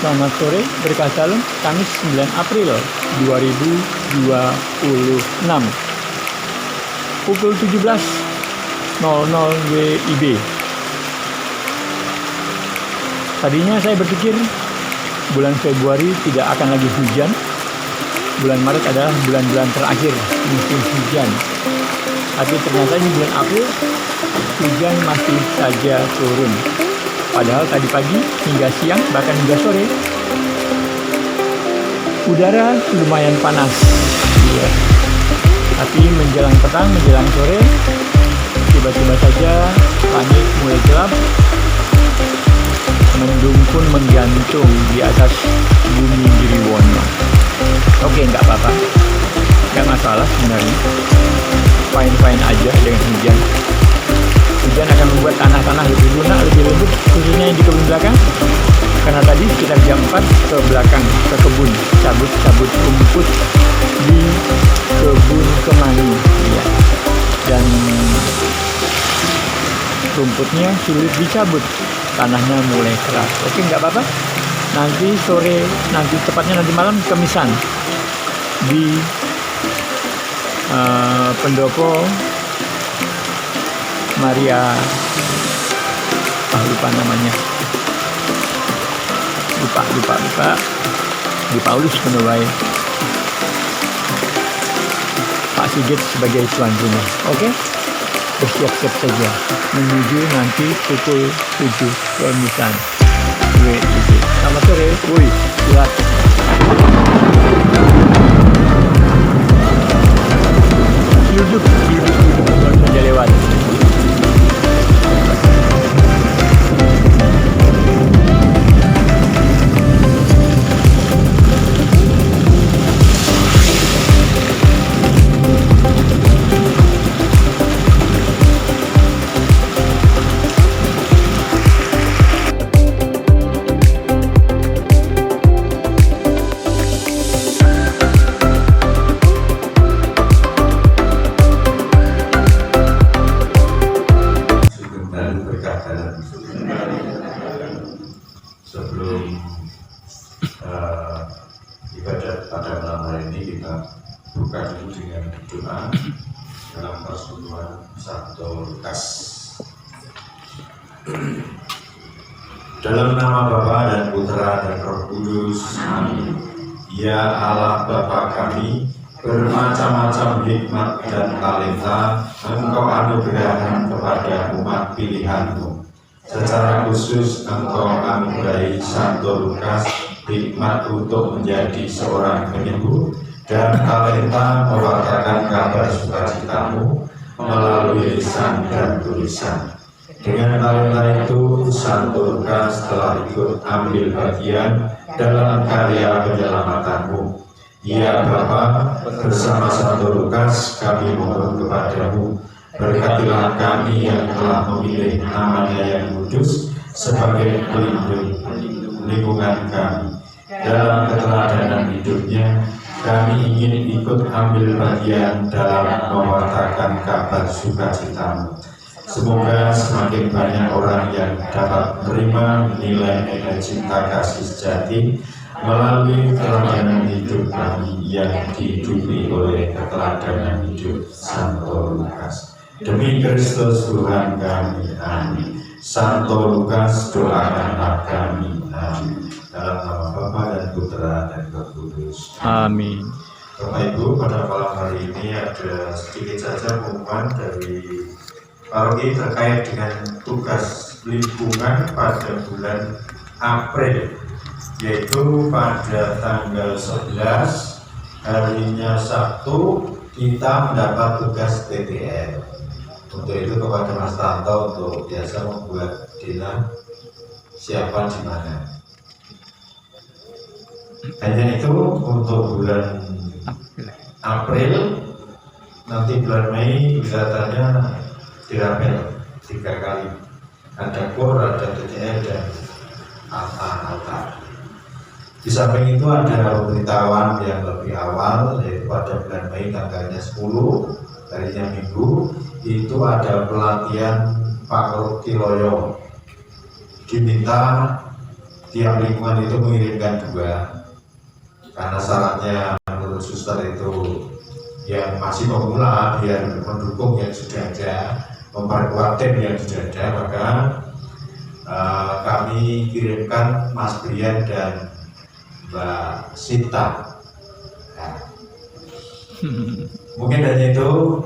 Selamat sore, berkah Shalom, Kamis 9 April 2026 pukul 17.00 WIB. Tadinya saya berpikir bulan Februari tidak akan lagi hujan. Bulan Maret adalah bulan-bulan terakhir musim hujan. Tapi ternyata ini bulan April hujan masih saja turun. Padahal tadi pagi hingga siang bahkan hingga sore udara lumayan panas. Ya. Tapi menjelang petang, menjelang sore tiba-tiba saja langit mulai gelap. Mendung pun menggantung di atas bumi Girwono. Oke, nggak apa-apa, nggak masalah sebenarnya. Fine-fine aja dengan hujan. Hujan akan membuat tanah-tanah lebih lunak, lebih lembut, khususnya yang di kebun belakang. Karena tadi sekitar jam 4 ke belakang, ke kebun, cabut-cabut rumput di kebun Kemani. Ya. Dan rumputnya sulit dicabut, tanahnya mulai keras. Oke, nggak apa-apa. Nanti sore, nanti tepatnya nanti malam kemisan di pendopo Maria, lupa namanya, lupa di Paulus Penawai, Pak Sigit sebagai tuan rumah. Oke, bersiap-siap saja menuju nanti pukul 7 kemisan. Selamat sore, woi, lihat. Duduk baru saja lewat. Sebelum ibadat pada malam hari ini, kita buka dulu dengan doa dalam persekutuan Santo Lukas. Dalam nama Bapa dan Putra dan Roh Kudus, amin. Ya Allah Bapa kami, bermacam-macam hikmat dan talenta Engkau anugerahkan kepada umat pilihan-Mu. Secara khusus Engkau anugerahi Santo Lukas hikmat untuk menjadi seorang penyembuh dan talenta mewartakan kabar sukacitamu melalui lisan dan tulisan. Dengan talenta itu, Santo Lukas telah ikut ambil bagian dalam karya penyelamatanmu. Ya Bapa, bersama Santo Lukas kami mohon kepadamu, berkatilah kami yang telah memilih namanya yang kudus sebagai pelindung lingkungan kami. Dalam keteladanan hidupnya, kami ingin ikut ambil bagian dalam mewartakan kabar sukacitamu. Semoga semakin banyak orang yang dapat menerima nilai-nilai cinta kasih sejati melalui keteladanan hidup kami yang dihidupi oleh keteladanan hidup Santo Lukas. Demi Kristus Tuhan kami, amin. Santo Lukas, doakanlah kami, amin. Dalam nama Bapa dan Putra dan Roh Kudus, Amin. Bapak Ibu, pada malam hari ini ada sedikit saja pengumuman dari paroki terkait dengan tugas lingkungan pada bulan April, yaitu pada tanggal 11 harinya Sabtu kita mendapat tugas TTL. Untuk itu kepada Mas Tanto untuk biasa membuat dina siapa di mana. Hanya itu untuk bulan April. Nanti bulan Mei kelihatannya dirapel 3 kali. Ada KOR, ada TTL dan altar. Di samping itu ada pemberitahuan yang lebih awal, yaitu pada bulan Mei tanggalnya 10, harinya Minggu, itu ada pelatihan Pak Kiloyo. Diminta tiap lingkungan itu mengirimkan 2, karena syaratnya menurut suster itu yang masih pemula biar mendukung yang sudah ada, memperkuat tim yang sudah ada, maka kami kirimkan Mas Brian dan Mbak Sinta. Nah, mungkin hanya itu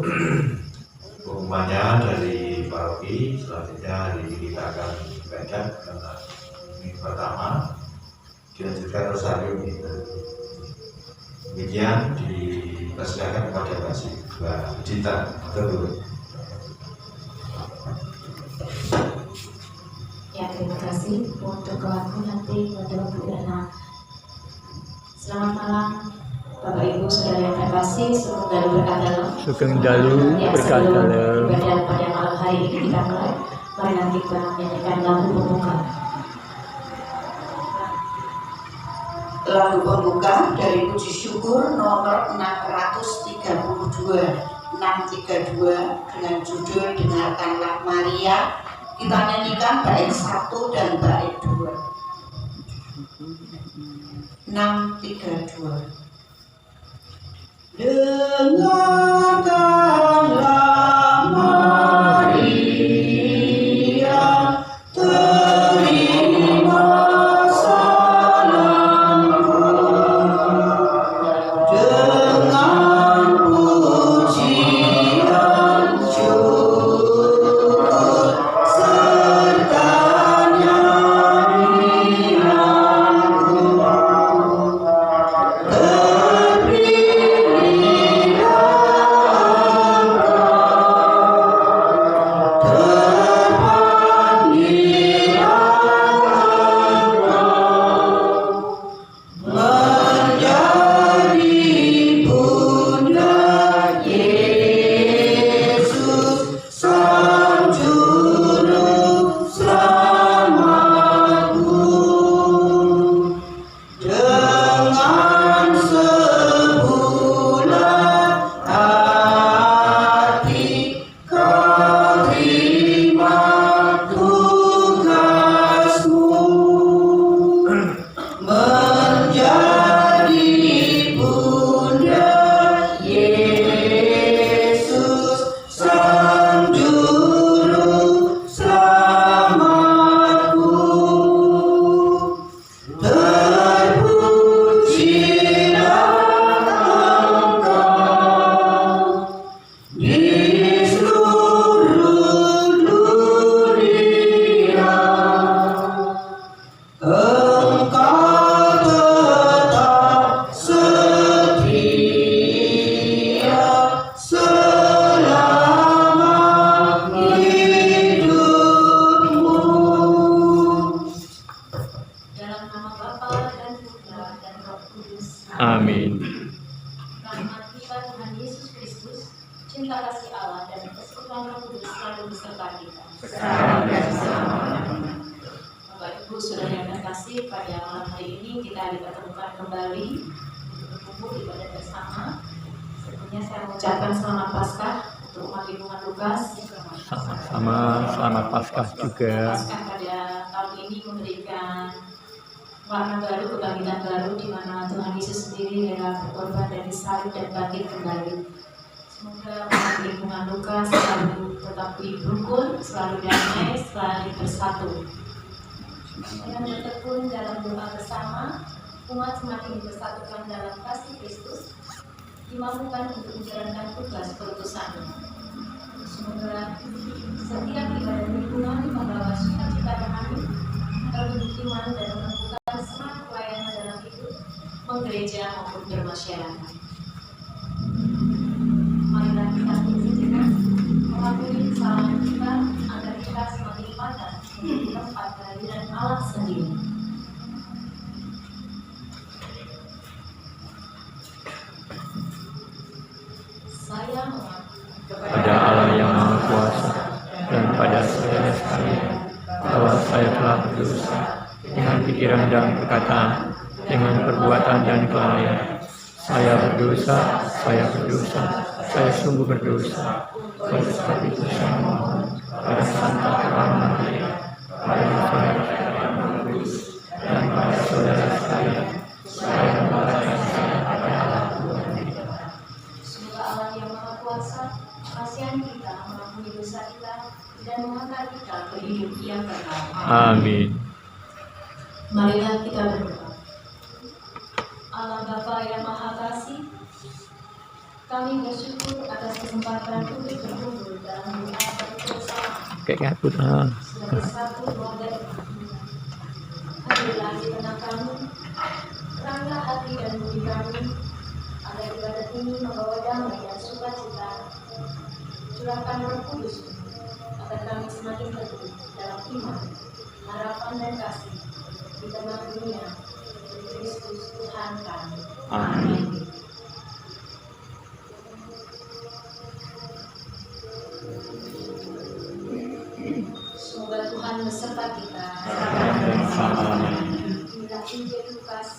pengumumannya dari paroki. Selanjutnya hari ini kita akan baca karena ini pertama dilanjutkan Rosarium itu. Demikian dipersilakan kepada Mbak Dita. Ya, terima kasih untuk keluarga nanti untuk Bu Dana. Selamat malam Bapak Ibu Saudara yang terkasih, semoga berkah dalam. Sugeng dalu berkah dalam. Ibadah pada malam hari ini kita mulai. Mari nanti kita menyanyikan lagu pembuka. Lagu pembuka dari Puji Syukur nomor 632 dengan judul Dengarkanlah Maria. Kita nyanyikan bait 1 dan bait 2. 632. Dengarkanlah Maria, terima salamku dengan pujian syukur serta nyanyianku. Amin. Rahmat kita Tuhan Yesus Kristus, cinta kasih Allah dan persekutuan Roh Kudus selalu beserta kita. Bapak Ibu Saudara yang terkasih, pada malam hari ini kita dipertemukan kembali untuk berkumpul ibadah bersama. Sebelumnya saya mengucapkan selamat Paskah untuk umat lingkungan Lukas. Sama selamat Paskah juga. Paskah pada tahun ini memberikan warna baru, kebangkitan baru, di mana Tuhan Yesus sendiri rela berkorban dan disalib dan bangkit kembali. Semoga umat lingkungan Lukas selalu tetap rukun, selalu damai, selalu bersatu. Dengan bertekun dalam doa bersama, umat semakin dipersatukan dalam kasih Kristus, dimampukan untuk menjalankan tugas perutusannya. Semoga setiap ibadah lingkungan membawa sukacita rohani, terwujud iman dan menentukan semangat pelayanan dalam hidup, menggereja maupun bermasyarakat. Marilah kita sejenak mengakui kesalahan kita agar kita semakin padat menjadi tempat kehadiran Allah sendiri. Saya mengaku Pada Allah yang Maha Kuasa dan pada saya sekalian bahwa saya telah berdosa dengan pikiran dan perkataan, dengan perbuatan dan kelalaian. Saya berdosa, saya sungguh berdosa. Oleh sebab itu saya mohon pada Santa Maria, pada Tuhan yang Kudus, dan pada saudara saya, supaya membalaskan saya pada Allah Tuhan kita. Semoga Allah yang Maha Kuasa kasihani kita, mengampuni dosa kita, dan mengangkat kita ke hidup yang kekal. Amin. Marilah kita berdoa. Allah Bapa yang Maha Kasih, kami bersyukur atas kesempatan untuk berkumpul dalam doa bersama Kayak kabut. sebagai satu keluarga. Hadirlah di tengah kami, teranglah hati dan budi kami, agar ibadat ini membawa damai dan sukacita. Curahkan Roh Kudus, agar kami semakin teguh dalam iman, harapan dan kasih di tengah dunia dari Kristus Tuhan kami. Amin. Semoga Tuhan beserta kita. Inilah Injil Lukas.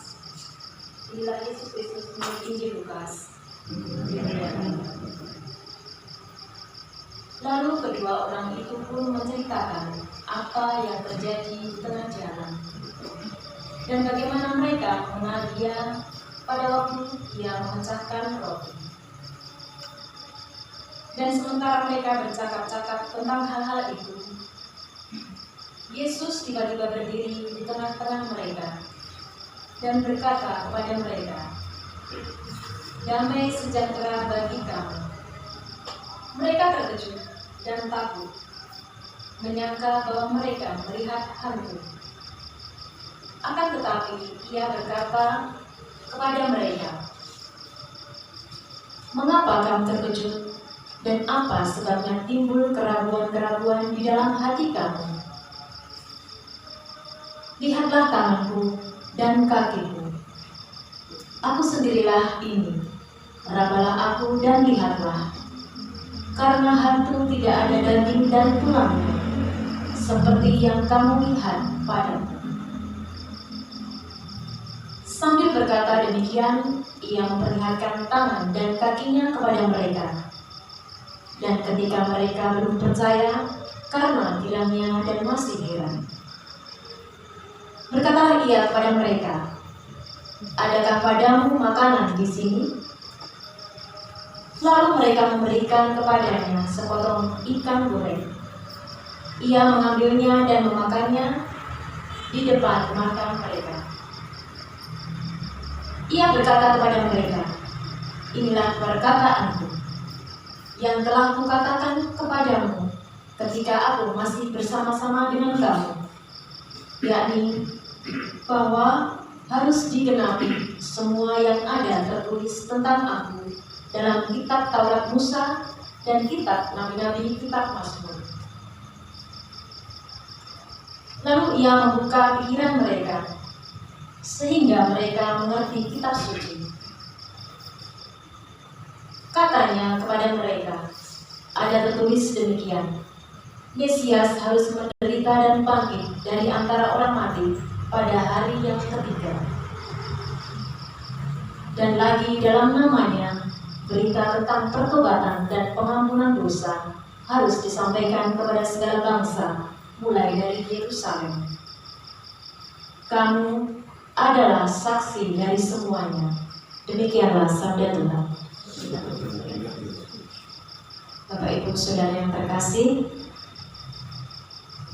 Inilah Yesus Kristus menurut Injil Lukas. Lalu kedua orang itu pun menceritakan apa yang terjadi di tengah jalan dan bagaimana mereka mengenal Dia pada waktu Ia memecahkan roti. Dan sementara mereka bercakap-cakap tentang hal-hal itu, Yesus tiba-tiba berdiri di tengah-tengah mereka dan berkata kepada mereka, "Damai sejahtera bagi kamu." Mereka terkejut dan takut, menyangka bahwa mereka melihat hantu. Akan tetapi Ia berkata kepada mereka, "Mengapa kamu terkejut? Dan apa sebabnya timbul keraguan-keraguan di dalam hati kamu? Lihatlah tanganku dan kakiku. Aku sendirilah ini. Rabalah aku dan lihatlah. Karena hantu tidak ada daging dan tulangnya, seperti yang kamu lihat padaku." Sambil berkata demikian, Ia memperlihatkan tangan dan kakinya kepada mereka. Dan ketika mereka belum percaya karena bilangnya dan masih heran, berkatalah Ia kepada mereka, "Adakah padamu makanan di sini?" Lalu mereka memberikan kepadanya sepotong ikan goreng. Ia mengambilnya dan memakannya di depan mata mereka. Ia berkata kepada mereka, "Inilah perkataanku yang telah kukatakan kepadamu ketika aku masih bersama-sama dengan kamu, yakni bahwa harus digenapi semua yang ada tertulis tentang aku dalam kitab Taurat Musa dan kitab Nabi-Nabi, kitab Mazmur." Lalu Ia membuka pikiran mereka sehingga mereka mengerti kitab suci. Katanya kepada mereka, "Ada tertulis demikian, Mesias harus menderita dan bangkit dari antara orang mati pada hari yang ketiga. Dan lagi dalam namanya, berita tentang pertobatan dan pengampunan dosa harus disampaikan kepada segala bangsa, mulai dari Yerusalem. Kamu adalah saksi dari semuanya." Demikianlah sabda Tuhan. Bapak Ibu Saudara yang terkasih,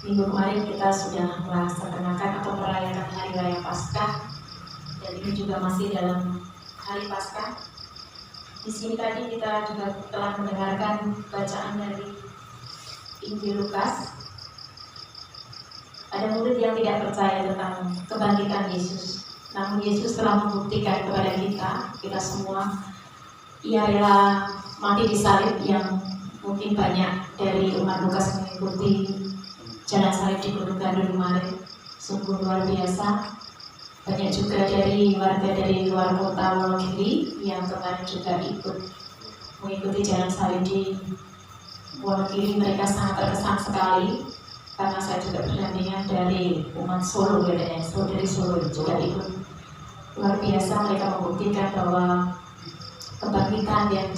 minggu kemarin kita sudah melaksanakan atau merayakan Hari Raya Paskah, dan ini juga masih dalam Hari Paskah. Di sini tadi kita juga telah mendengarkan bacaan dari Injil Lukas. Ada murid yang tidak percaya tentang kebangkitan Yesus, namun Yesus telah membuktikan kepada kita semua, Ia rela mati di salib. Yang mungkin banyak dari umat Lukas mengikuti jalan salib di Gunung Gandul kemarin, sungguh luar biasa. Banyak juga dari warga dari luar kota Wonogiri yang kemarin juga ikut mengikuti jalan salib di Wonogiri. Mereka sangat terkesan sekali, karena saya juga berdampingan dari umat Solo, dari Solo juga ikut. Luar biasa, mereka membuktikan bahwa kebangkitan yang